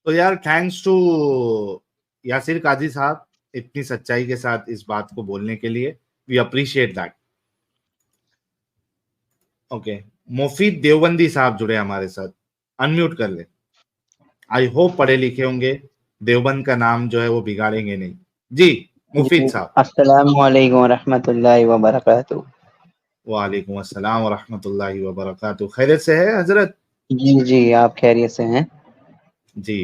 تو یار thanks to Yasir قاضی صاحب اتنی سچائی کے ساتھ اس بات کو بولنے کے لیے. We appreciate that. اوکے, مفید دیوبندی صاحب جڑے ہمارے ساتھ, انمیوٹ کر لے. آئی ہوپ پڑھے لکھے ہوں گے, دیوبند کا نام جو ہے وہ بگاڑیں گے نہیں. جی مفید صاحب. السلام علیکم ورحمۃ اللہ وبرکاتہ. وعلیکم السلام ورحمۃ اللہ وبرکاتہ. خیریت سے ہے حضرت؟ جی آپ خیریت سے ہیں؟ جی.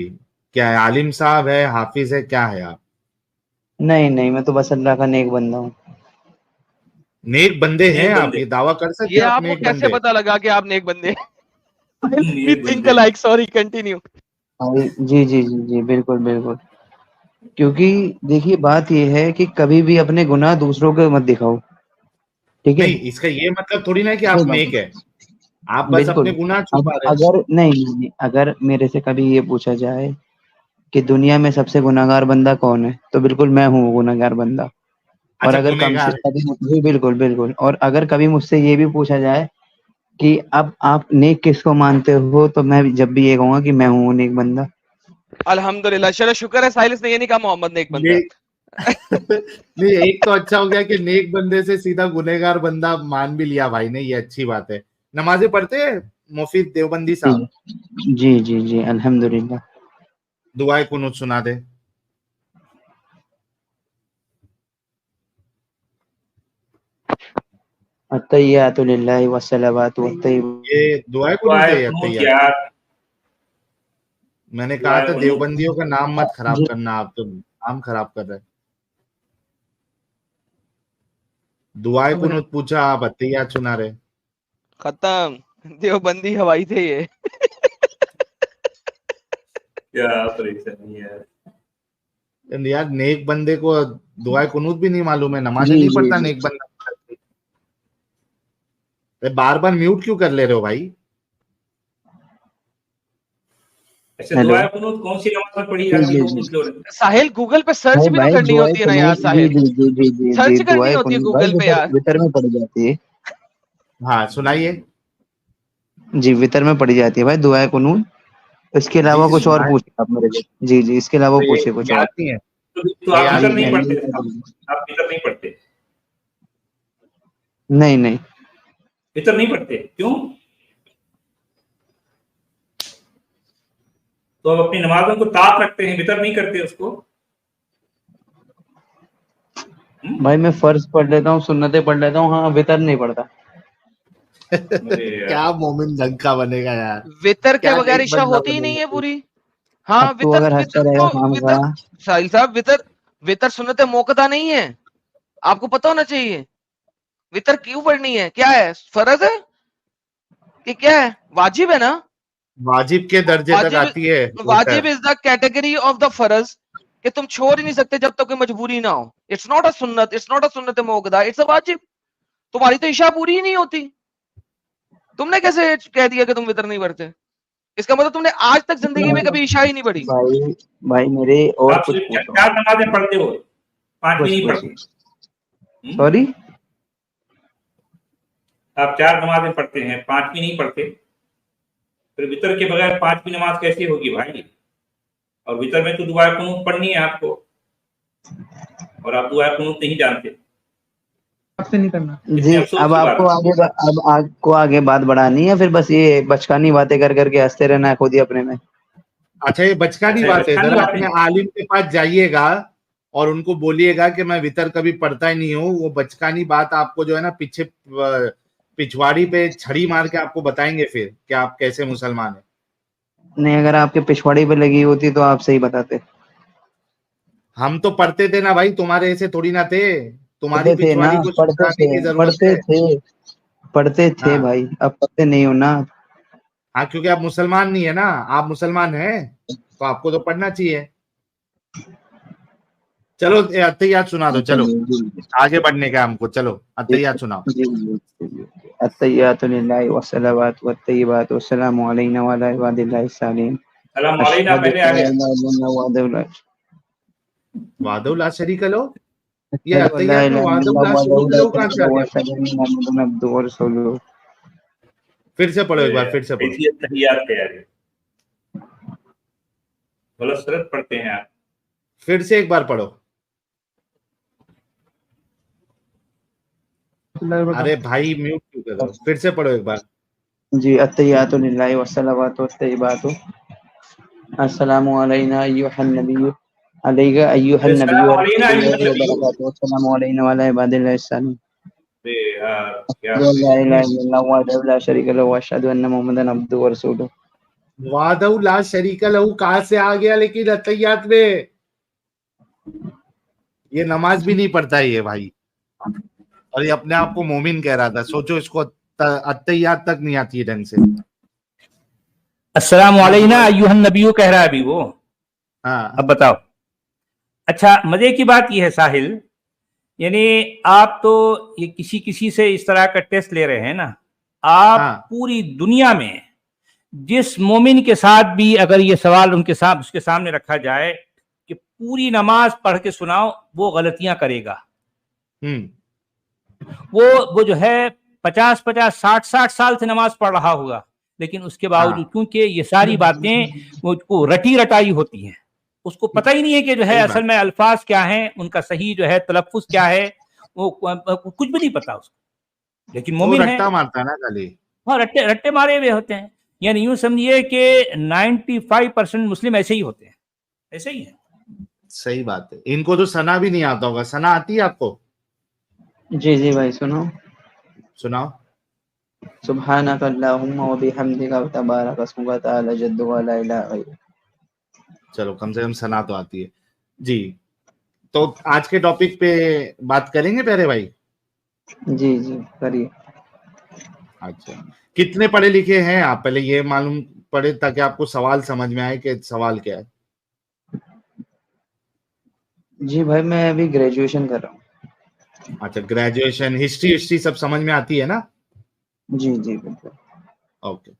کیا ہے, عالم صاحب ہے, حافظ ہے, کیا ہے آپ؟ نہیں میں تو بس اللہ کا نیک بندہ ہوں. نیک بندے ہیں آپ, یہ دعویٰ کر سکتے یہ آپ آپ کو نیک کیسے بندے؟ پتا لگا کہ آپ نیک بندے سوری کنٹینیو. جی بالکل. کیونکہ دیکھیے بات یہ ہے کہ کبھی بھی اپنے گناہ دوسروں کو مت دکھاؤ, ٹھیک ہے؟ نہیں, اس کا یہ مطلب تھوڑی نا کہ آپ نیک ہے, آپ بس بالکل. اپنے گناہ چھپا رہے. اگر نہیں, اگر میرے سے کبھی یہ پوچھا جائے کہ دنیا میں سب سے گناہگار بندہ کون ہے, تو بالکل میں ہوں وہ گناہگار بندہ. اور اچھا, اگر گنہگار ہے. جی بالکل. اور اگر کبھی مجھ سے یہ بھی پوچھا جائے کہ اب آپ نیک کس کو مانتے ہو, تو میں جب بھی یہ کہوں گا کہ میں ہوں نیک بندہ. الحمدللہ, چلو شکر ہے سائلس نے یہ نہیں کہا محمد نیک بندہ ہے. نہیں, ایک تو اچھا ہو گیا کہ نیک بندے سے سیدھا گنہگار بندہ مان بھی لیا بھائی نے, یہ اچھی بات ہے. نمازیں پڑھتے ہیں مفید دیوبندی صاحب؟ جی الحمدللہ. دعائے قنوت سنا دے. التحیات للہ والصلوات والطیبات. یہ دعائے قنوت ہے یا میں نے کہا تھا دیوبندیوں کا نام مت خراب کرنا, آپ تو نام خراب کر رہے. دعائے قنوت پوچھا, آپ اتحیات سنا رہے. ختم, دیوبندی ہوائی تھے یہ. یار نیک بندے کو دعائے قنوت بھی نہیں معلوم ہے, نمازیں نہیں پڑھتا نیک بندہ. بار بار میوٹ کیوں کر لے رہے ہو بھائی؟ ساحل گوگل پہ سرچ بھی تو کرنی ہوتی ہے نا یار. ساحل سرچ کرنی ہوتی ہے گوگل پہ یار. وتر میں پڑھی جاتی ہے. ہاں سنائیے. جی وتر میں پڑھی جاتی ہے بھائی دعائے قنوت. اس کے علاوہ کچھ اور پوچھیں آپ میرے سے. جی اس کے علاوہ پوچھیں کچھ اور. یاد نہیں ہے. نہیں وتر نہیں پڑھتے کیوں؟ تو اب اپنی نمازوں کو طاق رکھتے ہیں, وتر نہیں کرتے اس کو. بھائی میں فرض پڑھ لیتا ہوں, سنتیں پڑھ لیتا ہوں, ہاں وتر نہیں پڑھتا. کیا مومن ڈھنگ کا بنے گا یار, وتر کے کیا بغیر نیک عشاء بندہ ہوتی ہی بنے نہیں گا. ہے پوری. ہاں اب تو اگر ہنستا رہے گا خام وتر خواہ. ساحل صاحب وتر سنت موقعہ نہیں ہے, آپ کو پتا ہونا چاہیے. وتر کیوں پڑھنی ہے, کیا ہے, فرض ہے کہ کیا ہے, واجب ہے نا. واجب کے درجے تک آتی ہے. واجب از دا کیٹیگری آف دا فرض کہ تم چھوڑ ہی نہیں سکتے جب تک کوئی مجبوری نہ ہو. اٹس ناٹ اے سنت, اٹس ناٹ اے سنت موقعہ, اٹس اے واجب. تمہاری تو عشاء پوری ہی نہیں ہوتی. تم نے کیسے کہہ دیا کہ تم وتر نہیں پڑھتے؟ اس کا مطلب تم نے آج تک زندگی میں کبھی عشاء ہی نہیں پڑھی. بھائی میرے اور آپ کچھ صرف 4 نمازیں پڑھتے ہو, 5 بھی نہیں پڑھتے. سوری, آپ 4 نمازیں پڑھتے ہیں, 5 بھی نہیں پڑھتے. پھر وتر کے بغیر 5 نماز کیسے ہوگی بھائی؟ اور وتر میں تو دعائے قنوت پڑھنی ہے آپ کو, اور آپ دعائے قنوت نہیں جانتے. نہیں کرنا. جی اب آپ کو آگے بات بڑھانی ہے, پھر بس یہ بچکانی باتیں کر کے ہنستے رہنا ہے خود ہی اپنے میں. اچھا یہ بچکانی بات ہے, ذرا اپنے عالم کے پاس جائیے گا اور ان کو بولیے گا کہ میں وتر کبھی پڑھتا ہی نہیں ہوں. وہ بچکانی بات آپ کو جو ہے نا پیچھے پچھواڑی پہ چھڑی مار کے آپ کو بتائیں گے پھر کہ آپ کیسے مسلمان ہیں. نہیں, اگر آپ کے پچھواڑی پہ لگی ہوتی تو آپ صحیح بتاتے. ہم تو پڑھتے تھے نا بھائی, تمہارے ایسے تھوڑی نہ تھے. تمہاری پڑھتے تھے نا, پچھواڑی کو سمجھانے کی ضرورت ہے. پڑھتے تھے بھائی, اب پڑھتے نہیں ہو نا. ہاں کیونکہ آپ مسلمان نہیں ہے نا. آپ مسلمان ہیں تو آپ کو تو پڑھنا چاہیے. چلو اتحیات سنا دو, چلو آگے بڑھنے کا ہم کو. چلو اتحیات سناؤ. التحیات للہ والصلوات والطیبات والسلام علینا وعلی عباد اللہ الصالحین. سلام علینا پہلے آ گیا. وحدہ لا شریک لہ, یہ اتحیات میں وحدہ لا شریک لہ کہاں سے آ گیا؟ پھر سے پڑھو ایک بار, پھر سے پڑھو. تحیات ہے. गलत सलत पढ़ते हैं आप। फिर से एक बार पढ़ो। अरे भाई म्यूट क्यों कर रहे हो? फिर से पढ़ो एक बार। जी, अत्तहियातु लिल्लाहि वस्सलावातु वत्तय्यिबातु अस्सलामु अलैना अय्युहन नबिय्यु अलैका अय्युहन नबिय्यु व रहमतुल्लाहि व बरकातुहू अस्सलामु अलैना व अला इबादिल्लाहिस सालिहीन क्या ला इलाहा इल्लल्लाह वहदहु ला शरीका लहू व अशहदु अन्ना मुहम्मदन अब्दुहु व रसूलुहू। वादऊ ला शरीका लहू कहाँ से आ गया? लेकिन अत्तहियात में ये नमाज भी नहीं पढ़ता है ये भाई, और ये अपने आप को मोमिन कह रहा था। सोचो, इसको अत्तहियात तक नहीं आती है ढंग से। अस्सलामु अलैना अय्युहन नबिय्यु कह रहा है अभी वो। हाँ, अब बताओ। अच्छा, मजे की बात यह है साहिल, यानी आप तो ये किसी से इस तरह का टेस्ट ले रहे हैं ना, आप हाँ। पूरी दुनिया में जिस मोमिन के साथ भी अगर ये सवाल उसके सामने रखा जाए कि पूरी नमाज पढ़ के सुनाओ, वो गलतियां करेगा। वो जो है 50-50 60-60 साल से नमाज पढ़ रहा होगा, लेकिन उसके बावजूद क्योंकि ये सारी बातें वो रटी रटाई होती हैं, उसको पता ही नहीं है कि जो है असल में अल्फाज क्या हैं, उनका सही जो है तलफ्फुज क्या है, वो कुछ भी नहीं पता उसको। लेकिन मोमिन है, रट्टा मारता है ना खाली। हाँ, रट्टे मारे हुए होते हैं। यानी यूं समझिए कि 95% मुस्लिम ऐसे ही होते हैं, ऐसे ही है। सही बात है। इनको तो सना भी नहीं आता होगा। सना आती है आपको? जी जी भाई सुनो, सुनाओ। सुब्हानक अल्लाहुम्मा व बिहम्दिका व तबारक अस्मुका व तआला जद्दुका व ला इलाहा गैरुक। चलो, कम से कम सना तो आती है जी। तो आज के टॉपिक पे बात करेंगे प्यारे भाई? जी जी करिए। अच्छा, कितने पढ़े लिखे हैं आप? पहले ये मालूम पड़े ताकि आपको सवाल समझ में आए कि सवाल क्या है। जी भाई मैं अभी ग्रेजुएशन कर रहा हूँ। अच्छा, ग्रेजुएशन। हिस्ट्री सब समझ में आती है ना? जी जी बिल्कुल। ओके,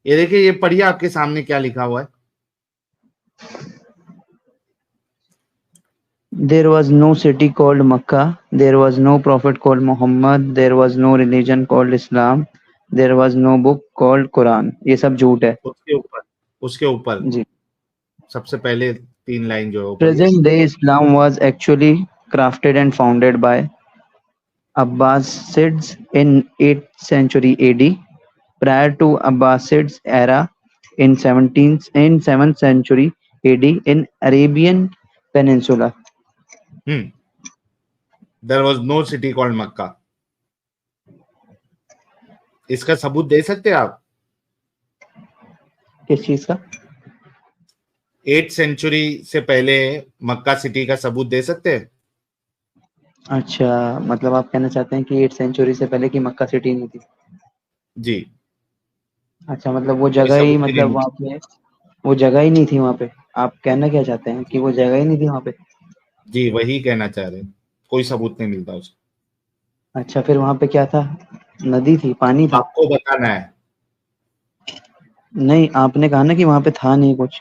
ये देखिए, ये पढ़िए आपके सामने क्या लिखा हुआ है। There was no city called Makkah. There was no prophet called Muhammad. There was no religion called Islam. There was no book called Quran. ये सब झूठ है। उसके ऊपर जी। सबसे पहले 3 लाइन जो है। Present day Islam was actually crafted and founded by Abbasids in 8th century AD. Prior to Abbasids era in 7th century AD in Arabian Peninsula. There was no city called Makkah. इसका सबूत दे सकते हैं आप? किस चीज का? 8th century से पहले मक्का सिटी का सबूत दे सकते हैं? अच्छा, मतलब आप कहना चाहते हैं कि 8th सेंचुरी से पहले की मक्का सिटी नहीं थी? जी। अच्छा, मतलब वो जगह ही, मतलब वहाँ पे वो जगह ही नहीं थी वहाँ पे। आप कहना क्या चाहते हैं कि वो जगह ही नहीं थी वहाँ पे? जी, वही कहना चाह रहे हैं। कोई सबूत नहीं मिलता उसका। अच्छा, फिर वहाँ पे क्या था? नदी थी, पानी था? आपको बताना है। नहीं, आपने कहा ना कि वहाँ पे था नहीं कुछ।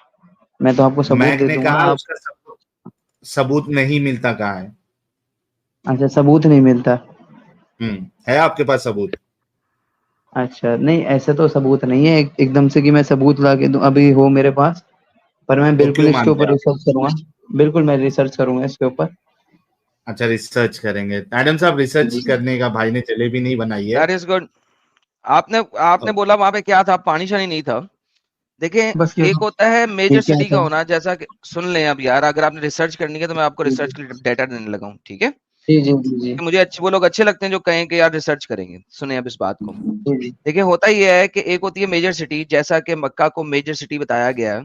मैं तो आपको सबूत दे दूंगा। कहा उसका सबूत नहीं मिलता। कहाँ है? अच्छा, सबूत नहीं मिलता। है आपके पास सबूत? अच्छा, नहीं ऐसे तो सबूत नहीं है एकदम से कि मैं सबूत ला के दूं, अभी हो मेरे पास, पर मैं बिल्कुल इसके ऊपर रिसर्च करूंगा। बिल्कुल मैं रिसर्च करूंगा इसके ऊपर। अच्छा, रिसर्च करेंगे। मैडम साहब, रिसर्च करने का भाई ने जलेबी नहीं बनाई है। That is good. आपने बोला वहां पे क्या था? पानी शानी नहीं था। देखिए, एक होता है मेजर सिटी का होना, जैसा कि सुन लें अब यार, अगर आपने रिसर्च करनी है तो मैं आपको रिसर्च के डेटा देने लगा हूँ, ठीक है? जी जी जी। मुझे वो लोग अच्छे लगते हैं जो कहें कि यार रिसर्च करेंगे। सुने अब इस बात को। देखिए, होता ही है कि एक होती है मेजर सिटी, जैसा कि मक्का को मेजर सिटी बताया गया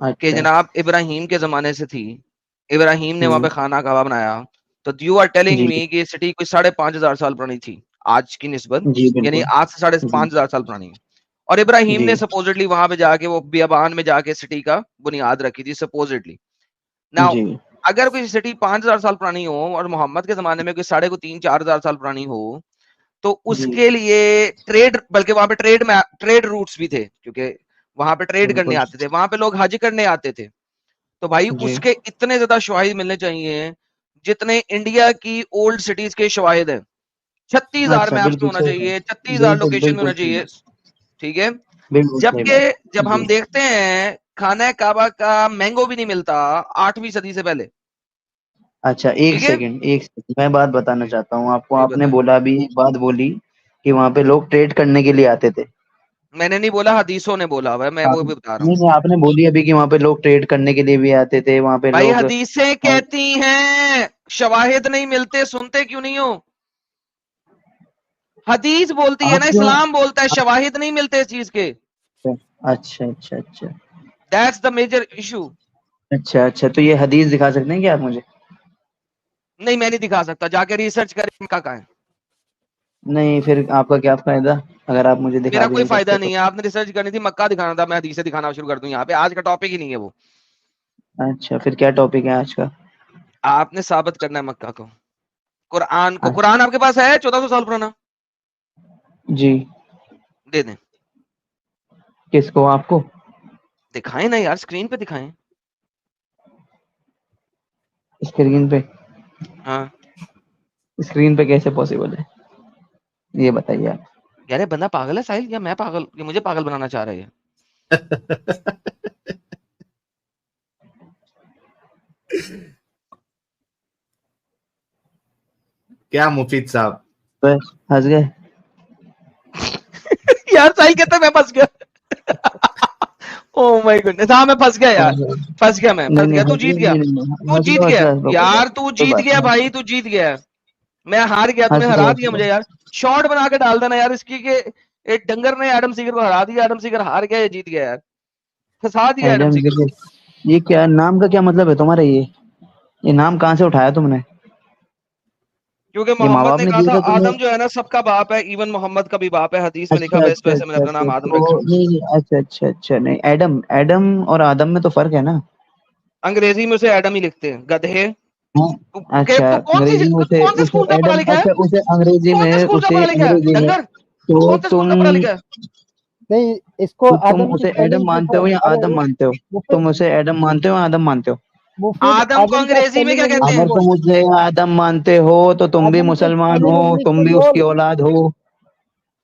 कि जनाब इब्राहिम के जमाने से थी। इब्राहिम ने वहां पे खाना काबा बनाया। तो यू आर टेलिंग मी कि सिटी कोई 5,500 साल पुरानी थी आज की निस्बत, यानी आज से 5,500 साल पुरानी। और इब्राहिम ने सपोजिटली वहां पे जाके वो बियाबान में जाके सिटी का बुनियाद रखी थी सपोजिटली। नाउ अगर कोई सिटी 5,000 साल पुरानी हो और मोहम्मद के जमाने में कोई 3,500-4,000 साल पुरानी हो, तो उसके लिए ट्रेड, बल्कि वहां पे ट्रेड रूट्स भी थे, क्योंकि वहां पे ट्रेड करने आते थे, वहां पे लोग हज करने आते थे। तो भाई उसके इतने ज्यादा शवाहिद मिलने चाहिए जितने इंडिया की ओल्ड सिटीज के शवाहिद हैं। 36,000 मैप्स में होना चाहिए, 36,000 लोकेशन में होना चाहिए, ठीक है? जबकि जब हम देखते हैं खाना काबा का मैंगो भी नहीं मिलता 8वीं सदी से पहले। اچھا ایک ٹھیک ہے سیکنڈ میں بات بتانا چاہتا ہوں آپ کو. جی آپ نے بتائیں. بولا بھی ایک بات بولی کہ وہاں پہ لوگ ٹریڈ کرنے کے لیے آتے تھے. میں نے نہیں بولا، حدیثوں نے بولا ہوا ہے، میں وہ بھی بتا رہا ہوں. نہیں آپ نے بولی ابھی کہ وہاں پہ لوگ ٹریڈ کرنے کے لیے بھی آتے تھے وہاں پہ بھائی لوگ. حدیثیں کہتی ہیں، شواہد نہیں ملتے، سنتے کیوں نہیں ہو؟ حدیث بولتی ہے نا، آپ کیوں اسلام بولتا ہے، شواہد نہیں ملتے اس چیز کے. اچھا اچھا اچھا دیٹس دا میجر ایشو. اچھا اچھا تو یہ حدیث دکھا سکتے ہیں کیا آپ مجھے؟ نہیں میں نہیں دکھا سکتا، جا کے ریسرچ کریں مکہ کا ہے. نہیں پھر آپ کا کیا فائدہ اگر آپ مجھے دکھا میرا بھی کوئی نہیں فائدہ سکتے تو. نہیں ہے، آپ نے ریسرچ کرنی تھی، مکہ دکھانا تھا، میں حدیثیں دکھانا شروع کر دوں یہاں پہ. آج کا ٹاپک ہی نہیں ہے وہ. اچھا پھر کیا ٹاپک ہے آج کا؟ آپ نے ثابت کرنا ہے مکہ کو، قرآن کو. قرآن آپ کے پاس ہے 1400 سال پرانا؟ جی دے دیں. کس کو؟ آپ کو؟ دکھائیں نا یار، اسکرین پہ دکھائیں. اسکرین پہ؟ ہاں اسکرین پہ کیسے پاسبل ہے یہ بتائیے آپ. یار یہ بندہ پاگل ہے ساحل، یا میں پاگل، یا مجھے پاگل بنانا چاہ رہے ہیں؟ کیا مفید صاحب بس ہنس گئے. یار ساحل کہتا ہے میں پھنس گیا. او مائی گڈنس، ہاں میں پھنس گیا یار، پھنس گیا میں، پھنس گیا. تو جیت گیا، تو جیت گیا یار، تو جیت گیا بھائی، تو جیت گیا. میں ہار گیا، تم نے ہرا دیا مجھے یار. شارٹ بنا کے ڈال دینا یار اس کی کہ ایک ڈنگر نے ایڈم سیگر کو ہرا دیا، ایڈم سیگر ہار گیا، یہ جیت گیا یار. پھنسا دیا ایڈم سیگر کو. یہ کیا نام کا کیا مطلب ہے تمہارا؟ یہ نام کہاں سے اٹھایا تم نے؟ کیونکہ یہ ماں محمد باپ نے نے کہا دیے تھا تھے تمہیں؟ آدم جو ہے نا سب کا باپ ہے، ایون محمد کا بھی باپ ہے، حدیث میں لکھا اچھا ہوا ہے، اس اچھا وجہ سے میں نے اچھا اپنا نام اچھا آدم رکھا. اچھا اچھا اچھا نہیں ایڈم ایڈم اور آدم میں تو فرق ہے نا. انگریزی میں اسے ایڈم ہی لکھتے ہیں، گدھے. اچھا تو کون انگریزی میں سے اسے اسکول کا پڑھا ایڈم، لکھا ہے؟ اچھا اسے انگریزی کون میں سے اسکول کا اسے پڑھا لکھا ہے انگریزی میں ڈنگر؟ تو کون سے اسکول کا پڑھا لکھا ہے؟ نہیں اس کو تم آدم کی اسے ایڈم spelling مانتے ہو یا ارے آدم مانتے ہو؟ مفید تم اسے ایڈم مانتے ہو یا آدم مانتے ہو؟ مفید آدم کو آدم کا انگریزی میں spelling کیا کہتے انگلش ہیں؟ اگر بول تم اسے آدم مانتے ہو تو تم بھی آدم کا مسلمان spelling ہو، انگلش تم میں بھی اس بول. کی اولاد ہو،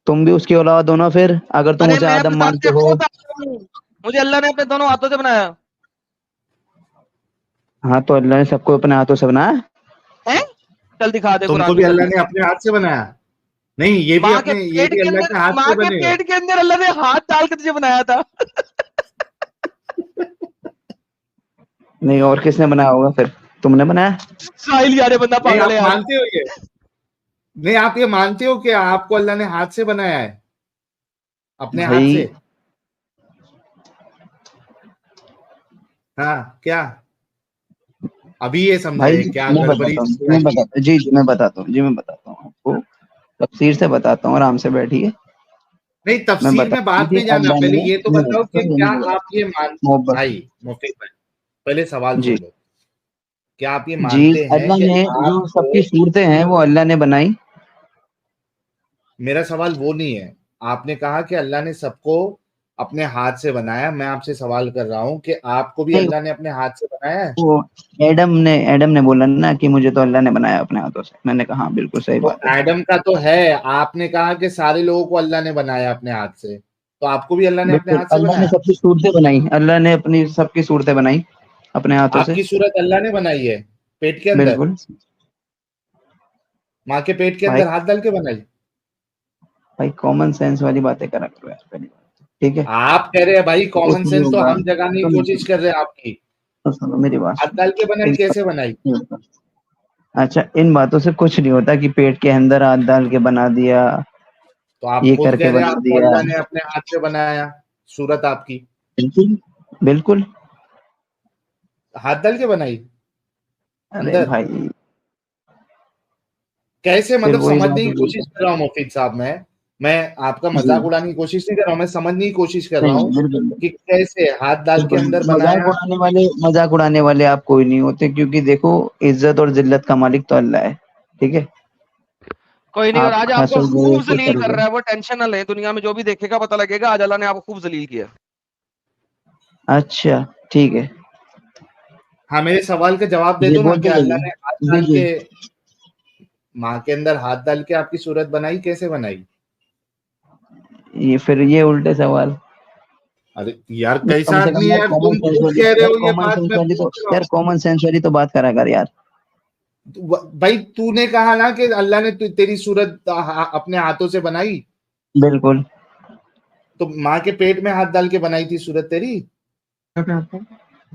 تم بھی اس کی اولاد ہو نا پھر اگر تم ارے اسے میں آدم بتاتے مانتے ہو. خود آدم ہوں. مجھے اللہ نے اپنے دونوں ہاتھوں سے بنایا ہاں تو اللہ نے سب کو اپنے ہاتھوں سے بنایا. ہے. چل دکھا دے تم کو قرآن بھی میں، چل اللہ دکھا. نے اپنے ہاتھ سے بنایا؟ نہیں یہ بھی ماں کے اپنے، یہ پیٹ بھی کے اللہ اندر، کے ہاتھ ماں سے کے بنے ہو. پیٹ کے اندر اللہ نے ہاتھ ڈال کے تجھے بنایا تھا. نہیں اور کس نے بنایا ہوگا پھر؟ تم نے بنایا؟ ساحل یار بندہ نہیں پاگل ہے آپ یار. مانتے ہو یہ؟ نہیں آپ یہ مانتے ہو کہ آپ کو اللہ نے ہاتھ سے بنایا ہے، اپنے ہاتھ بھائی سے؟ ہاں کیا ابھی یہ بھائی سمجھائے کیا میں گڑبڑی بتاتا ہوں چل رہی ہے؟ جی میں بتاتا ہوں آپ کو تفسیر سے بتاتا ہوں، آرام سے بیٹھیے. نہیں میں تفسیر میں بتاتا ہوں بعد کہ میں جانا، اللہ پہلے نے یہ تو بتاؤ کہ کیا آپ یہ محبت بھائی مفید بھائی پہلے سوال جی سن لو. کیا آپ یہ جی مانتے ہیں اللہ کہ نے جو آپ سب کو، کی صورتیں ہیں وہ اللہ نے بنائی. میرا سوال وہ نہیں ہے. آپ نے کہا کہ اللہ نے سب کو اپنے ہاتھ سے بنایا، میں آپ سے سوال کر رہا ہوں کہ آپ کو بھی نہیں اللہ نے اپنے ہاتھ سے بنایا ہے؟ وہ ایڈم نے بولا نا کہ مجھے تو اللہ نے بنایا اپنے ہاتھوں سے. میں نے کہا ہاں بالکل صحیح تو بات ہے. ایڈم کا تو ہے، آپ نے کہا کہ سارے لوگوں کو اللہ نے بنایا اپنے ہاتھ سے، تو آپ کو بھی اللہ نے اپنے بالکل ہاتھ سے اللہ نے بنایا؟ سب کی صورتیں بنائی، اللہ نے اپنی سب کی صورتیں بنائی اپنے ہاتھوں آپ سے. کی صورت اللہ نے بنائی ہے پیٹ کے اندر؟ بالکل ماں کے پیٹ کے بھائی. اندر ہاتھ ڈال کے بنائی؟ بھائی کامن سینس والی باتیں کرا کرو یار پہلی بات. ٹھیک ہے آپ کہہ رہے ہیں بھائی تو اس کامن میں سینس تو ہوگا. ہم جگانے کی کوشش کر رہے ہیں آپ کی. سنو میری بات ہاتھ ڈال کے بنائی، سنو. کیسے بنائی؟ اچھا ان باتوں سے کچھ نہیں ہوتا کہ پیٹ کے اندر ہاتھ ڈال کے بنا دیا، تو آپ یہ خود کر کہہ کے رہے ہیں بنا آپ کو دیا. اللہ نے اپنے ہاتھ سے بنایا صورت آپ کی، بالکل بالکل. ہاتھ ڈال کے بنائی ارے اندر؟ بھائی کیسے؟ پھر مطلب وہی سمجھنے بات کی ہوگی. کوشش کر رہا ہوں مفید صاحب. میں آپ کا جی مذاق اڑانے کی کوشش نہیں کر رہا ہوں، میں سمجھنے کی کوشش کر رہا نہیں ہوں بالکل کہ کیسے ہاتھ ڈال کے اندر بنایا. مذاق اڑانے والے آپ کوئی نہیں ہوتے، کیونکہ دیکھو عزت اور ذلت کا مالک تو اللہ ہے. ٹھیک ہے کوئی نہیں، اور آج آپ کو ہنسو گے خوب تو ذلیل چل کر گئے. رہا ہے وہ. ٹینشن نہ لیں، دنیا میں جو بھی دیکھے گا پتہ لگے گا، آج اللہ نے آپ کو خوب ذلیل کیا. اچھا ٹھیک ہے ہاں میرے سوال کا جواب دے جی دو نا کہ بولتے اللہ نے ہاتھ جائیے. جی ڈال جی کے ماں کے اندر ہاتھ ڈال کے آپ کی صورت بنائی، کیسے بنائی؟ یہ پھر یہ الٹے سوال. अरे यार कैसा आदमी है यार, तुम खुद कह रहे हो ये बात, मैं पूछ रहा हूँ। यार कॉमन सेंस वाली तो बात करा कर यार। भाई तूने कहा ना कि अल्लाह ने तेरी सूरत अपने हाथों से बनाई, बिल्कुल। तो माँ के पेट में हाथ डाल के बनाई थी सूरत तेरी?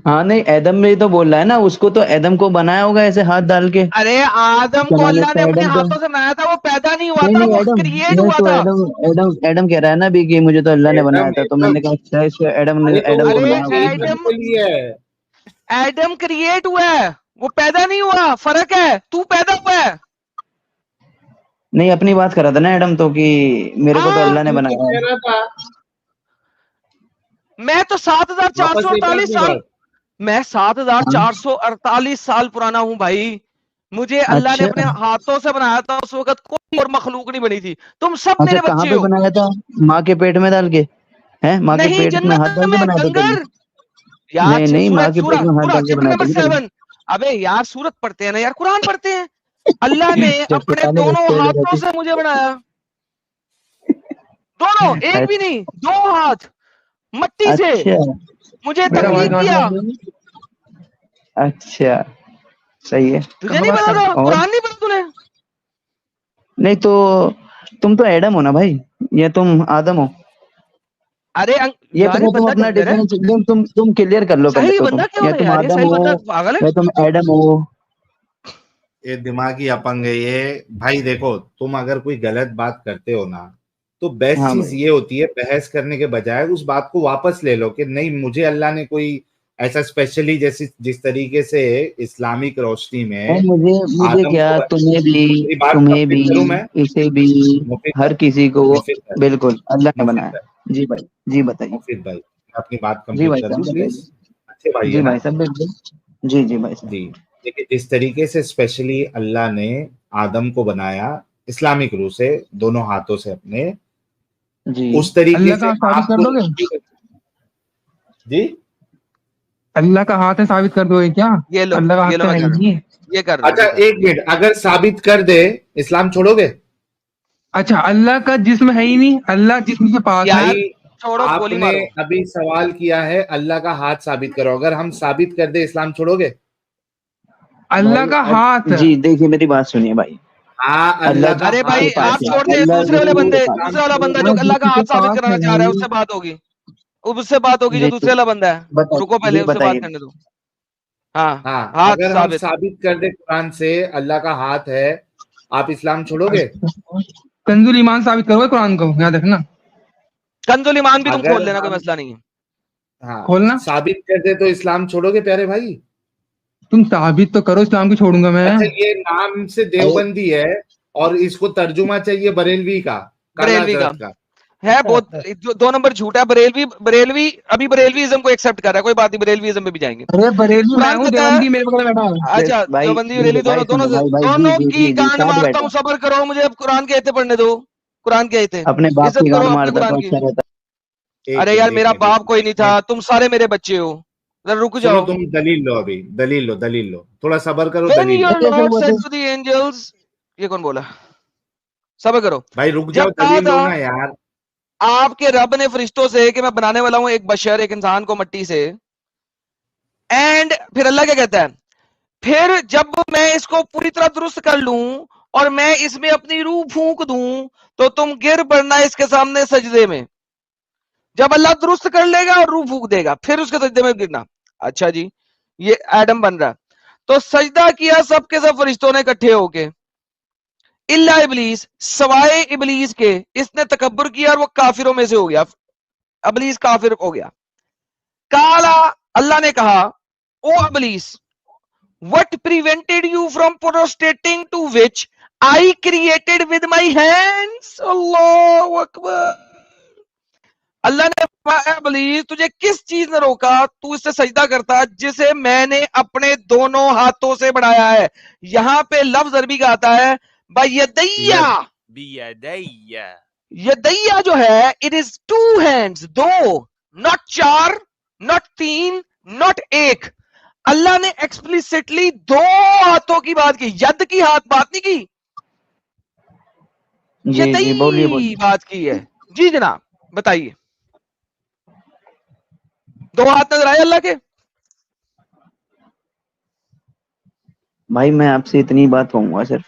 हाँ नहीं, एदम में तो बोल रहा है ना, उसको तो एदम को बनाया होगा ऐसे हाथ डाल के। अरे आदम को अल्लाह ने अपने हाथों से बनाया था, वो पैदा नहीं हुआ था, वो क्रिएट हुआ था। एडम कह रहा है ना भी कि मुझे तो अल्लाह ने बनाया था, तो मैंने कहा एडम को बनाया। एडम क्रिएट हुआ है, वो पैदा नहीं हुआ, फर्क है। तू पैदा हुआ है। नहीं अपनी बात कर रहा था ना एडम तो, कि मेरे को तो अल्लाह ने बनाया था। मैं तो 7,448 साल, मैं 7,448 साल पुराना हूं भाई। मुझे अल्लाह ने अपने हाथों से बनाया था, उस वक्त कोई और मखलूक नहीं बनी थी। तुम सब मेरे बच्चे हो। कहाँ पे बनाया था? माँ के पेट में डाल के? हैं माँ के पेट में हाथ डाल के बनाया था? यार नहीं माँ के पेट में हाथ डाल के बनाया था। 7। अबे यार सूरत पढ़ते हैं ना यार, कुरान पढ़ते हैं। अल्लाह ने अपने दोनों हाथों से मुझे बनाया, दोनों, एक भी नहीं, 2 हाथ मट्टी से मुझे तकलीफ किया। अच्छा सही है। तुझे नहीं पता था? कुरान नहीं पढ़ा तूने? नहीं तो तुम तो एडम हो ना भाई, या तुम आदम हो? अरे ये तुम अपना डिफरेंस तुम क्लियर कर लो पहले तो। या तुम आदम हो या तुम एडम हो। ये दिमागी अपंग है ये भाई। देखो तुम अगर कोई गलत बात करते हो ना, तो बेस्ट चीज ये होती है बहस करने के बजाय उस बात को वापस ले लो कि नहीं, मुझे अल्लाह ने कोई ऐसा स्पेशली, जैसे जिस तरीके से इस्लामिक रोशनी में मुझे क्या, तुम्हें भी इसे भी हर किसी को बिल्कुल अल्लाह ने बनाया। जी भाई जी बताइए। मुफीद भाई अपनी बात कंप्लीट कर दूं प्लीज? अच्छे भाई जी भाई साहब बिल्कुल। जी जी भाई साहब। जी देखिए, जिस तरीके से स्पेशली अल्लाह ने आदम को बनाया इस्लामिक रूह से, दोनों हाथों से अपने, जी उस तरीके से आपको जी अल्लाह का हाथ है, साबित कर दो क्या? ये लो, अल्लाह का हाथ तो नहीं है। ये कर अच्छा एक मिनट, अगर साबित कर दे इस्लाम छोड़ोगे? अच्छा अल्लाह का जिस्म है ही नहीं, अल्लाह जिस्म के पास है। छोड़ो, गोली मारो। आपने अभी सवाल किया है अल्लाह का हाथ साबित करो, अगर हम साबित कर दे इस्लाम छोड़ोगे? अल्लाह का हाथ। जी देखिए मेरी बात सुनिए भाई। हाँ अल्लाह का। अरे भाई आप छोड़ दे, दूसरे वाले बंदे, दूसरा वाला बंदा जो अल्लाह का हाथ साबित कराना चाह रहा है उससे बात होगी, उससे बात होगी जो दूसरे वाला बंदा है। रुको पहले उससे बात करने दो। हाँ अगर हम साबित कर दे कुरान से अल्लाह का हाथ है, आप इस्लाम छोड़ोगे? कंजुल ईमान साबित करोगे कुरान को, याद रखना। कंजुल ईमान भी तुम खोल लेना, कोई मसला नहीं है। हाँ खोलना। साबित कर दे तो इस्लाम छोड़ोगे प्यारे भाई? तुम साबित तो करो, इस्लाम को छोड़ूंगा मैं। अच्छा ये नाम से देवबंदी है और इसको तर्जुमा चाहिए बरेलवी का, बरेलवी का है बहुत। 2 नंबर झूठा है। बरेलवी अभी बरेलवीइज्म को एक्सेप्ट कर रहा है, कोई बात नहीं, बरेलवीइज्म पे भी जाएंगे। अरे बरेलवी मैं हूं, देवबंदी मेरे बगल में बैठा है। अच्छा देवबंदी बरेलवी दोनों की गांड मारता हूं, सब्र करो, मुझे अब कुरान के आयतें पढ़ने दो। कुरान के आयतें अपने बाप इज्जत की करो गांड अपने कुरान की। अरे यार मेरा बाप कोई नहीं था, तुम सारे मेरे बच्चे हो, जरा रुक जाओ। तुम दलील लो, अभी दलील लो, थोड़ा सब्र करो। When your Lord said to the angels, ये कौन बोला? सब्र करो भाई, रुक जाओ, दलील लो ना यार। आपके रब ने फरिश्तों से कि मैं बनाने वाला हूं एक बशर, एक इंसान को मट्टी से, एंड फिर अल्लाह क्या कहता है, फिर जब मैं इसको पूरी तरह दुरुस्त कर लूं और मैं इसमें अपनी रूह फूंक दूं तो तुम गिर पड़ना इसके सामने सजदे में। जब अल्लाह दुरुस्त कर लेगा और रूह फूंक देगा फिर उसके सजदे में गिरना। अच्छा जी, ये एडम बन रहा है, तो सजदा किया सबके सब फरिश्तों ने इकट्ठे होके, इल्ला इबलीस, सवाए इबलीस के, इसने तकब्बुर किया और वो काफिरों में से हो गया, इबलीस काफिर हो गया। काला, अल्लाह ने कहा, ओ इबलीस, what prevented you from prostrating to which I created with my hands? अल्लाहु अकबर। अल्लाह ने इबलीस तुझे किस चीज ने रोका तू इससे सजदा करता जिसे मैंने अपने दोनों हाथों से बढ़ाया है। यहां पे लफ्ज अरबी का आता है यदैया। यदैया जो है it is 2 hands, 2, not 4, not 3, not 1। अल्लाह ने एक्सप्लिसिटली 2 हाथों की बात की, यद की हाथ बात नहीं की, यदई बात की है। जी जनाब बताइए। दो हाथ नजर आए अल्लाह के? भाई मैं आपसे इतनी बात कहूंगा सिर्फ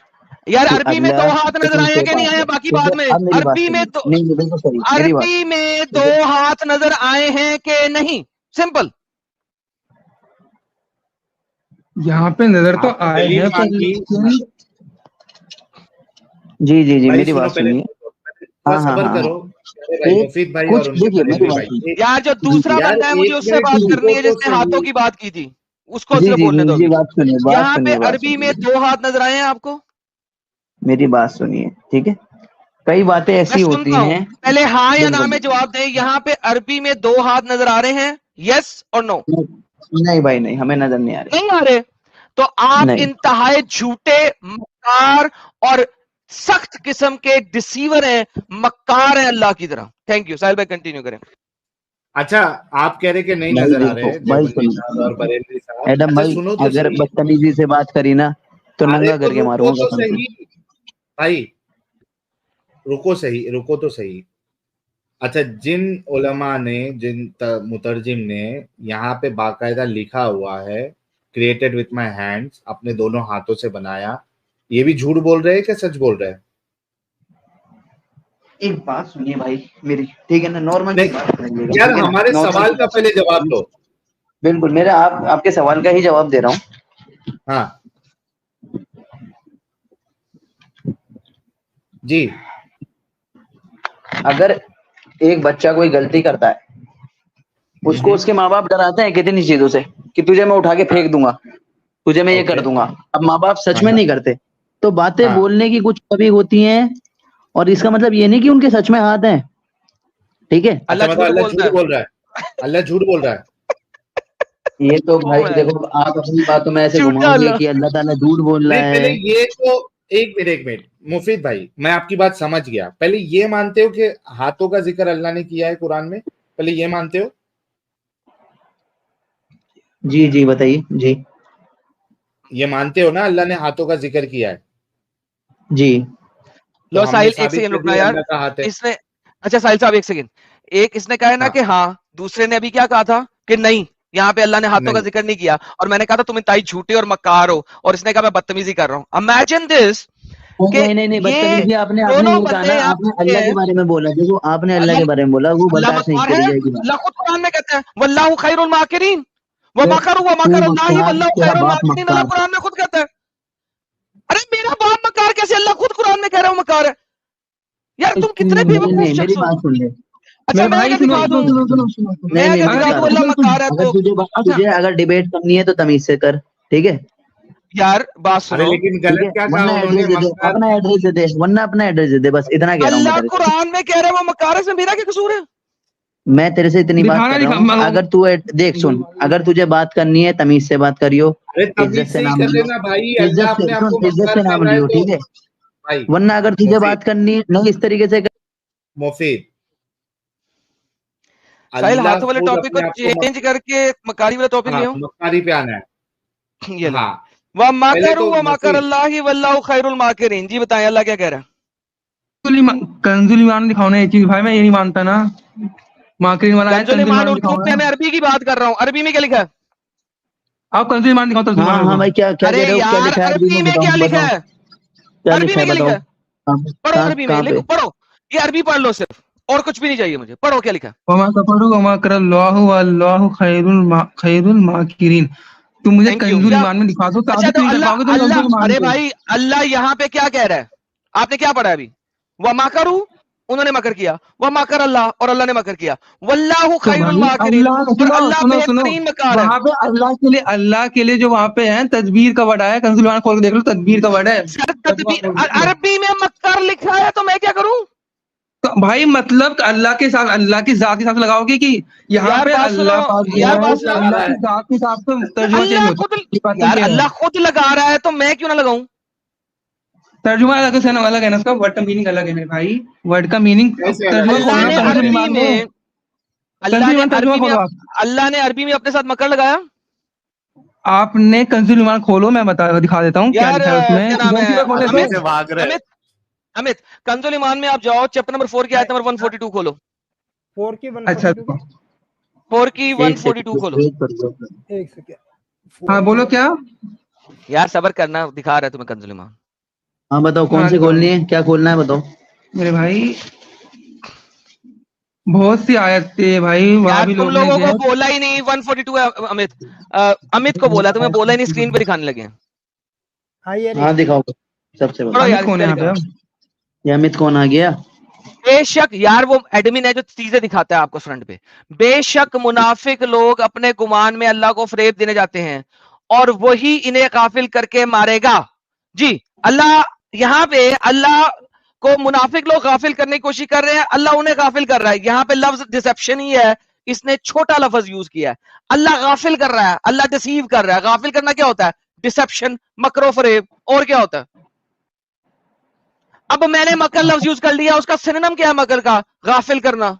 यार कि अरबी में दो अल्लाह हाथ नजर कसम आए से कि नहीं पाक आए है। बाकी ठीक है, बाद में? अब मेरी बात अरबी में सुनिए। दो, नहीं बिल्कुल सही, मेरी बात अरबी में ठीक दो है। हाथ नजर आए हैं कि नहीं? सिंपल। यहाँ पे नजर तो आपने आए दलील हैं पर मांगी। लेकिन जी जी जी भाई मेरी सुनो, बात पहले सुनिए। थोड़ा हाँ हाँ सबर हाँ करो। हाँ। अरे भाई, एक मुफीद भाई कुछ और उनके देखिए मेरी बरेलवी बात भाई, सुनिए। यार जो जी दूसरा यार बंदा है मुझे एक उससे मिनट बात करनी रुको है तो जिसने हाथों सही। की बात की थी, उसको जी सिर्फ जी बोलने जी दो जी अभी। बात सुनिए, बात यहाँ पे सुनिए, बात अरबी में सुनिए, दो हाथ नजर आए हैं आपको? मेरी बात सुनिए। ठीक है, कई बातें मैं ऐसी होती सुनता हूं, हैं। पहले हाँ या ना बिल्कुल में जवाब दें। यहाँ पे अरबी में दो हाथ नजर आ रहे हैं, यस और नो? नहीं भाई नहीं, हमें नजर नहीं आ रही। नहीं आ रहे तो आप नहीं इंतहाई झूठे, मक्कार और सख्त किस्म के डिसीवर हैं, मक्कार हैं अल्लाह की तरह। Thank you. साहिल भाई कंटिन्यू करें। अच्छा, आप कह रहे कि नहीं भाई नजर आ देखो रहे भाई देवबंदी साहब और बरेलवी साहब। एडम अच्छा भाई, सुनो तो अगर सही। बदतमीजी से बात करी ना तो अरे नंगा तो करके रुको मारूंगा तो कसम से। सही भाई, रुको तो सही। अच्छा, जिन उलमा ने, मुतरजिम ने यहाँ पे बाकायदा लिखा हुआ है क्रिएटेड विथ माय हैंड्स, अपने दोनों हाथों से बनाया, ये भी झूठ बोल रहे हैं कि सच बोल रहे हैं? एक बात सुनिए भाई मेरी, ठीक है ना, नॉर्मल नहीं बात करिएगा, यार, ठीक है ना, हमारे नॉर्मल सवाल का पहले जवाब दो। बिल्कुल मेरा आपके सवाल का ही जवाब दे रहा हूँ। हाँ जी। अगर एक बच्चा कोई गलती करता है, उसको उसके माँ बाप डराते हैं कितनी चीजों से, कि तुझे मैं उठा के फेंक दूंगा, तुझे मैं ये कर ओके। दूंगा। अब माँ बाप सच हाँ में नहीं करते, तो बातें हाँ। बोलने की कुछ कभी होती हैं, और इसका मतलब ये नहीं कि उनके सच में हाथ हैं। ठीक है, अच्छा, अल्लाह मतलब झूठ अल्लाह बोलता झूठ है। बोल रहा है? अल्लाह झूठ बोल रहा है? ये तो ओ भाई मैं देखो आप अपनी बातों में ऐसे झूठा घुमाओगे अल्लाह। कि अल्लाह ताला झूठ बोल रहा नहीं, पहले है। ये तो एक मिनट मुफीद भाई, मैं आपकी बात समझ गया। पहले ये मानते हो कि हाथों का जिक्र अल्लाह ने किया है कुरान में? पहले ये मानते हो? जी जी बताइए जी। ये मानते हो ना अल्लाह ने हाथों का जिक्र किया है? जी तो लो हमने साहिल एक साबित सेकंड कर रुकना दिया यार। अल्लाह का हाथ है। इसने, अच्छा साहिल साहब एक सेकंड, एक इसने कहा है ना हाँ। कि हाँ, दूसरे ने अभी क्या कहा था कि नहीं यहाँ पे अल्लाह ने हाथों का नहीं जिक्र नहीं किया, और मैंने कहा था तुम इंतहाई झूठे और मक्कार हो, और इसने कहा मैं बदतमीजी कर रहा हूं। इमेजिन दिस कि नहीं ये बदतमीजी आपने दोनों ये कहा बंदे ना, यहाँ आपने पे अल्लाह के हैं। बारे में बोला। देखो आपने अल्लाह अल्लाह के बारे में बोला, वो अल्लाह बर्दाश्त नहीं मक्कार करी है। जाएगी बात। अल्लाह खुद कुरान में कहता है वल्लाहु खैरुल माकिरीन व तो मकरू व तू मकर अल्लाह मक्कार, वल्लाहु तेरा खैरुल बाप माकिरीन, अल्लाह मक्कार। कुरान में खुद कहता है। अरे मेरा बाप मक्कार कैसे? अल्लाह खुद कुरान में कह रहा हूं मक्कार है। यार तुम कितने बेवकूफ मेरी शख्स हो। बात सुन ले। अच्छा मेरे मैं भाई अगर सुनो दिखा सुनो दूं, सुनो सुनो सुनो सुनो। मैं नहीं अगर मैं दिखा बता दूं रहा अल्लाह हूँ, मक्कार है तो अच्छा तुझे अगर डिबेट करनी है तो तमीज से कर, ठीक है। यार बात अरे सुनो, लेकिन ठीक है, गलत क्या कहा वरना उन्होंने? एड्रेस दे दे, मक्कार। अपना एड्रेस दे दे, वरना अपना एड्रेस दे दे, बस इतना कह रहा हूँ मैं अल्लाह तेरे से। कुरान में कह रहा है वो मक्कार है, इसमें मेरा क्या कसूर है? मैं तेरे से इतनी बात दिखाना कर रहा दिखा हूँ, अगर तू देख सुन, अगर तुझे बात करनी है तमीज से बात करियो, अरे इज्जत तमीज से से ही नाम कर लियो, लेना भाई, इज्जत अल्लाह से अपने आप सुन, को इज्जत मक्कार से नाम कर रहा है लियो, तो ठीक है। भाई। वरना अगर तुझे मुफीद बात करनी नहीं इस तरीके से मुफीद, साहिल अल्लाह हाथों वाले खुद टॉपिक को अपने आप को चेंज करके मक्कारी वाला टॉपिक ले हाँ, आओ। मक्कारी पे आना है। ये लो, हाँ, व पहले मकरू तो व मकर मुफीद, अल्लाह वल्लाहु खैरुल माकिरीन। जी बताएं अल्लाह क्या कह रहा है? कंजुल ईमान दिखाओ ना ये चीज, भाई मैं ये नहीं मानता ना। माकरीन वाला है, कंजुल कंजुल ईमान ईमान उर्दू दिखाओ में, ना। मैं अरबी की बात कर रहा हूँ। अरबी में क्या लिखा है? आप कंजुल ईमान दिखाओ, तर्जुमा हाँ मेरे हाँ को। भाई, क्या क्या अरे कह रहे हो, क्या यार लिखा है अरबी अरबी में, में बताओ क्या लिखा बताओ, है? क्या अरबी लिखा में है क्या लिखा बताओ। है? पढ़ो अरबी में, कहाँ पे? लिखो पढ़ो, ये अरबी पढ़ लो सिर्फ, और कुछ भी नहीं चाहिए मुझे। पढ़ो क्या लिखा है। वमा कफरू वमा करल्लाहु वल्लाहु खैरुल माकिरीन। तुम मुझे थैंक यू। कंजुल या ईमान में दिखा दो, अच्छा ताकि तो तुम कर पाओगे अल्लाह तुम कंजुल अल्लाह, ईमान अरे को। भाई अल्लाह यहाँ पे क्या कह रहा है? आपने क्या पढ़ा है अभी? वह मकरू, उन्होंने मकर किया, वह मकर अल्लाह, और अल्लाह ने मकर किया, वल्लाहु तो खैरुल भाई माकिरीन, अल्लाह और सुनो अल्लाह सुनो सुनो, बेहतरीन मकार है। वहां पे अल्लाह के लिए जो वहां पे है तदबीर का वर्ड है, कंजुल ईमान खोल के देख लो, तदबीर का वर्ड है। सर तर्जुमा तदबीर खोल के। अरबी में मक्कर लिखा है तो मैं क्या करूं? तो भाई मतलब अल्लाह के साथ, अल्लाह की जात के साथ लगाओगे कि यहाँ यार पे बात सुनो, अल्लाह पाक जो यार है, बात सुनो, लगा अल्लाह रहा की है। जात के साथ तो तर्जुमा चेंज अल्लाह होता खुद, है, ये बात तुम यार कह रहे अल्लाह हो। खुद लगा रहा है तो मैं क्यों ना लगाऊं? तर्जुमा अलग से अलग है ना, उसका वर्ड का मीनिंग अलग है मेरे भाई, वर्ड का मीनिंग। कैसे अलग तर्जुमा है? खोलो अल्लाह ना ने मीनिंग अलग कंजुल है? अरबी ईमान में, में, अल्लाह कंजुल ने ईमान तर्जुमा अरबी में, खोलो आप। अल्लाह ने अरबी में अपने साथ मकर लगाया। आपने कंजुल ईमान खोलो, मैं दिखा देता हूँ क्या यार लिखा है उसमें, क्या नाम गलती है? का खोलने अरबी से। अमित, से भाग रहे हैं। अमित, अमित, कंजुल ईमान में आप जाओ, चैप्टर नंबर 4 की आयत नंबर 142 खोलो। 4 की अच्छा 142 की 4 की 142 खोलो। एक सेकंड। हाँ बोलो क्या? यार सबर करना, दिखा रहा है तुम्हें कंजुल ईमान। हाँ बताओ कौन सी खोलनी है, क्या खोलना है बताओ मेरे भाई बहुत सी आयतें भाई, वहां यार भी तुम लोग ने लोगों को किया। बोला ही नहीं 142 है अमित। अमित को बोला, तुम्हें बोला ही नहीं, स्क्रीन पे दिखाने लगे। हाँ ये हाँ दिखाओ सबसे पढ़ो बताओ। यार, अमित कौन है इसका यहाँ पे लिखा। अब? ये अमित कौन आ गया? बेशक यार वो एडमिन है जो चीजें दिखाता है आपको फ्रंट पे। बेशक मुनाफिक लोग अपने गुमान में अल्लाह को फरेब देने जाते हैं और वही इन्हें गाफिल करके मारेगा। जी अल्लाह, यहाँ पे अल्लाह को मुनाफिक लोग गाफिल करने की कोशिश कर रहे हैं, अल्लाह उन्हें गाफिल कर रहा है। यहाँ पे लफ्ज डिसेप्शन ही है, इसने छोटा लफ्ज यूज किया है। अल्लाह गाफिल कर रहा है, अल्लाह डिसीव कर रहा है। गाफिल करना क्या होता है? डिसेप्शन, मकरो फरेब। और क्या होता है? अब मैंने मकर लफ्ज यूज कर लिया, उसका सिनोनिम क्या है मकर का? गाफिल करना।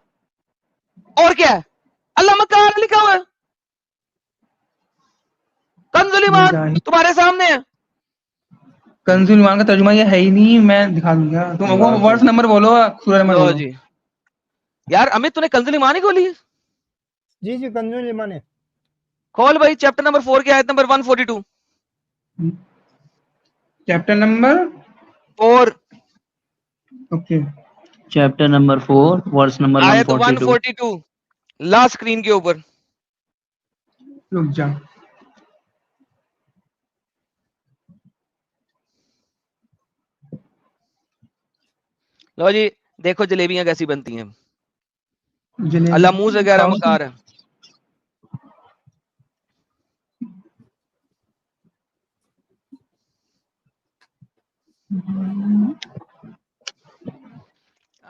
और क्या है? अल्लाह मकार लिखा हुआ है, कंजुल ईमान तुम्हारे सामने है। कंजुल ईमान का तर्जुमा ये है ही नहीं, मैं दिखा दूंगा। तुम वो वर्स नंबर बोलो, सूरह नंबर लो बोलो। जी यार अमित, तूने कंजुल ईमान ही खोली है? जी जी कंजुल ईमान है। खोल भाई चैप्टर नंबर 4 की आयत number 142। Chapter number 4 okay, chapter number 4 verse number आयत 142। 142 लास्ट स्क्रीन के ऊपर। रुक जा। लो जी देखो जलेबियां कैसी बनती हैं। जलेबी अल्लाह मुंह से कह रहा है खाओ। मकार है।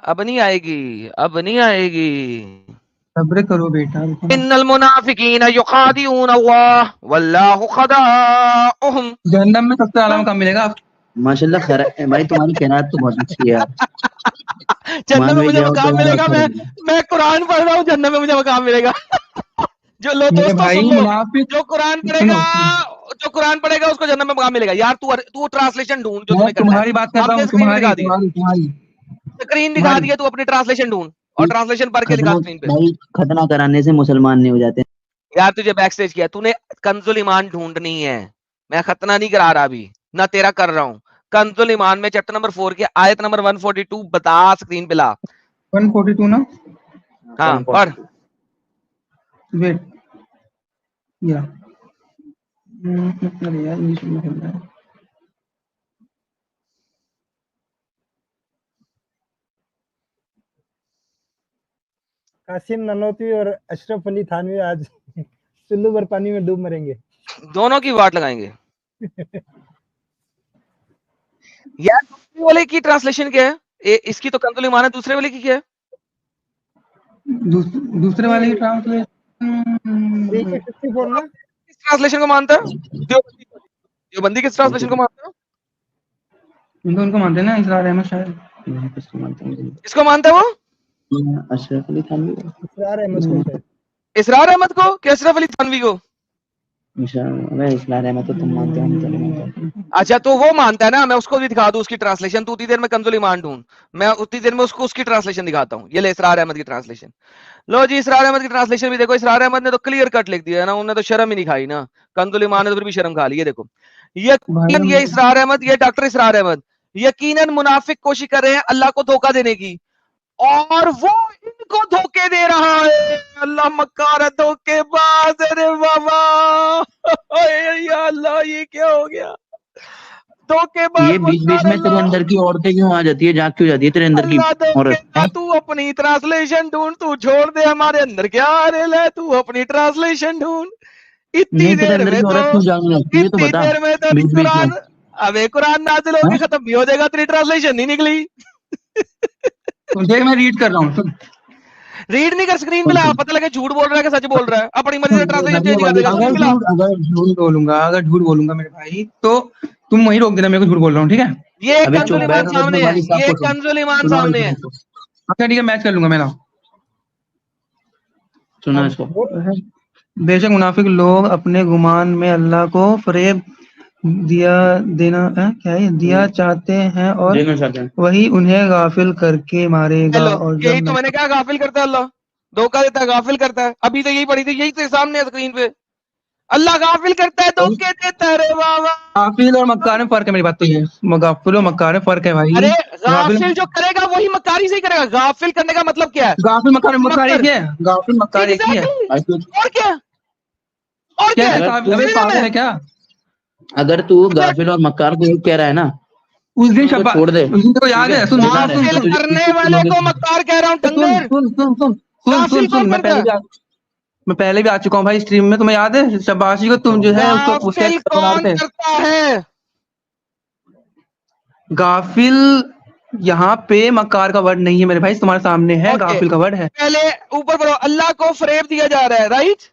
अब नहीं आएगी, अब नहीं आएगी। सब्र करो बेटा। इन्नल मुनाफिकीन युखादिऊन अल्लाह वल्लाहु खदाअहुम। जहन्नम में सबसे आला मकाम मिलेगा आपको। माशाल्लाह खैर भाई, तुम्हारी खैरात तो बहुत अच्छी है यार। जन्नत में मान मुझे जाओ मकाम तो मिलेगा। अच्छा मैं लगेगा। मैं कुरान पढ़ रहा हूँ, जन्नत में मुझे मकाम मिलेगा। जो लो मेरे दोस्तों भाई सुन लो, मुनाफिक जो कुरान सुनो, पढ़ेगा, जो कुरान पढ़ेगा उसको जन्नत में मकाम मिलेगा। यार तू ट्रांसलेशन ढूंढ जो मैं तुम्हें करना है। तुम्हारी बात कर रहा हमने हूँ, स्क्रीन में तुम्हारी दिखा दिया, तुम्हारी तुम्हारी स्क्रीन दिखा तुम्हारी दिया, तू अपनी ट्रांसलेशन ढूंढ और ट्रांसलेशन पढ़ के दिखा खतना स्क्रीन पे। भाई, खतना कराने से मुसलमान नहीं हो जाते। यार तुझे बैक स्टेज किया, तूने कंजुल ईमान ढूंढनी है। मैं खतना नहीं करा रहा अभी, ना तेरा कर रहा हूँ। कंजुल ईमान में चैप्टर नंबर 4 की आयत नंबर 142 बता, स्क्रीन पे ला। 142 ना? हाँ पढ़। वेट या अरे यार इंग्लिश में लिख रहा है। कासिम ननौतवी और अशरफ अली थानवी आज चुल्लू भर पानी में डूब मरेंगे। दोनों की वाट लगाएंगे। यार दूसरे वाले की ट्रांसलेशन क्या है? इसकी तो कंजुल ईमान है, दूसरे वाले की क्या है? दूसरे वाले की ट्रांसलेशन 364 ना? किस ट्रांसलेशन को मानता है? देवबंदी किस ट्रांसलेशन को मानता है? उनको मानते हैं ना इसरार अहमद शायद। किसको मानता है वो? अशरफ अली थानवी इसरार अहमद को शायद। इसरार अहमद को कि अशरफ अली थानवी को? इसरार अहमद तो तुम मानते हो, हम तो नहीं मानते। अच्छा तो वो मानता है ना, मैं उसको भी दिखा दूं उसकी ट्रांसलेशन। तू उतनी देर में कंजुल ईमान ढूंढ, मैं उतनी देर में उसको उसकी ट्रांसलेशन दिखाता हूँ। ये ले इसरार अहमद की ट्रांसलेशन। लो जी इसरार अहमद की ट्रांसलेशन भी देखो। इसरार अहमद ने तो क्लियर कट लिख दिया है ना, उन्होंने तो शर्म ही नहीं खाई ना। कंजुल ईमान ने तो फिर भी शर्म खा ली। ये देखो, ये इसरार अहमद, ये डॉक्टर इसरार अहमद यकीनन मुनाफिक कोशिश कर रहे हैं अल्लाह को धोखा देने की, और वो इनको धोखे दे रहा है। अल्लाह मक्कार धोखेबाज। अरे बाबा या अल्लाह, ये क्या हो गया? धोखेबाज ये बीच बीच में तेरे अंदर की औरतें क्यों आ जाती है, जाग क्यों जाती है तेरे अंदर की औरत? तू अपनी ट्रांसलेशन ढूंढ, तू छोड़ दे हमारे अंदर क्या आ रहा है। तू अपनी ट्रांसलेशन ढूंढ। इतनी देर में तो इतनी देर में तो कुरान, अबे कुरान नाजिल होके खत्म भी हो जाएगा, तेरी ट्रांसलेशन नहीं निकली। देख मैं रीड कर रहा हूँ। रीड नहीं कर, स्क्रीन पे ला, पता लगे झूठ बोल रहा है कि सच बोल रहा है। अपनी मर्जी से ट्रांसलेशन चेंज कर देगा। स्क्रीन पे ला। अगर झूठ बोलूंगा मेरे भाई तो तुम वहीं रोक देना, मेरे को झूठ बोल रहा हूँ, ठीक है? ये कंजुल ईमान सामने है, ये कंजुल ईमान सामने है। अच्छा ठीक है, मैच कर लूंगा मैं ना। सुना इसको। बेशक मुनाफिक लोग अपने गुमान में अल्लाह को फरेब दिया चाहते हैं और वही उन्हें गाफिल करके मारेगा। और यही तो मैंने कहा, गाफिल करता है अल्लाह। دھوکہ دیتا ہے, غافل کرتا ہے. ابھی تو یہی پڑھی تھی, یہی تو سامنے اسکرین پہ, اللہ غافل کرتا ہے, دھوکے دیتا ہے. ارے واہ واہ, غافل اور مکار میں فرق ہے, میری بات تو یہ ہے, غافل اور مکار میں فرق ہے بھائی. ارے غافل غافل جو کرے گا وہی مکاری سے ہی کرے گا. غافل کرنے کا مطلب کیا ہے؟ غافل مکار ایک ہی ہے, غافل مکار ایک ہی ہے. Exactly. اور کیا, اور کیا کیا ہے, ابھی پاگل ہے کیا؟ اگر تو غافل اور مکار کو کہہ رہا ہے نا, اس دن تو شبا, چھوڑ دے. اس دن کو یاد ہے, سن غافل کرنے والے کو مکار کہہ رہا ہوں سن ٹنگر. سن سن سن سن غافل سن کون سن کرتا میں پہلے بھی آ چکا ہوں بھائی اسٹریم میں, تمہیں یاد ہے شباشی کو تم جو ہے اس کو غافل کون کرتا ہے؟ غافل یہاں پہ مکار کا ورڈ نہیں ہے میرے بھائی, تمہارے سامنے ہے Okay. غافل کا ورڈ ہے. پہلے اوپر بڑھو, اللہ کو فریب دیا جا رہا ہے, رائٹ؟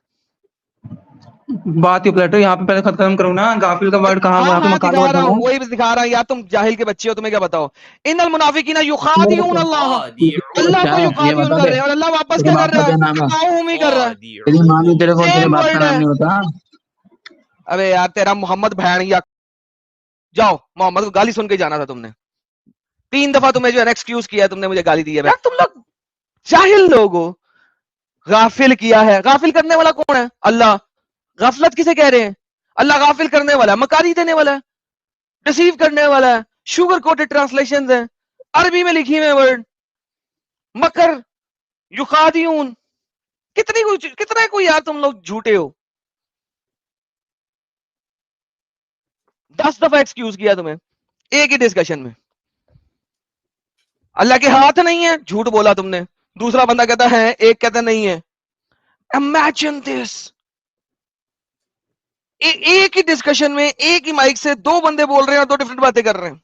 بات ہی پلٹو, یہاں پہ پہلے ختم کروں نا, غافل کا ورڈ کہاں, وہاں پہ مکار کا دکھا ورڈ رہا ہے. ہوں, وہی دکھا رہا ہوں. یا تم جاہل کے بچے ہو, تمہیں کیا بتاؤ. ان المنافقین یخادعون اللہ, اللہ کو یخادعون کر رہے ہیں, اور اللہ واپس کیا کر رہا ہے؟ یخادعون ہی کر رہا ہے. تیری ماں بھی تیرے کو تیرے Same باپ کا word نام ہے. نہیں ہوتا. ابے یار تیرا محمد بھین, یا جاؤ محمد کو گالی سن کے جانا تھا تم نے. 3 دفعہ تمہیں جو ہے ایکسکیوز کیا ہے, تم نے مجھے گالی دی ہے. تم لوگ جاہل لوگ ہو. غافل کیا ہے, غافل کرنے والا کون ہے؟ اللہ. غفلت کسے کہہ رہے ہیں؟ اللہ غافل کرنے والا ہے, مکاری دینے والا ہے, ڈسیو کرنے والا ہے. شوگر کوٹڈ ٹرانسلیشنز ہیں, عربی میں لکھی ہوئے ورڈ. مکر, یخادعون, کتنے کوئی یار تم لوگ جھوٹے ہو. 10 دفعہ ایکسکیوز کیا تمہیں ایک ہی ڈسکشن میں. اللہ کے ہاتھ نہیں ہے, جھوٹ بولا تم نے. دوسرا بندہ کہتا ہے, ایک کہتا نہیں ہے. امیجن دس, ایک ہی ڈسکشن میں ایک ہی مائک سے 2 بندے بول رہے ہیں اور 2 ڈفرنٹ باتیں کر رہے ہیں.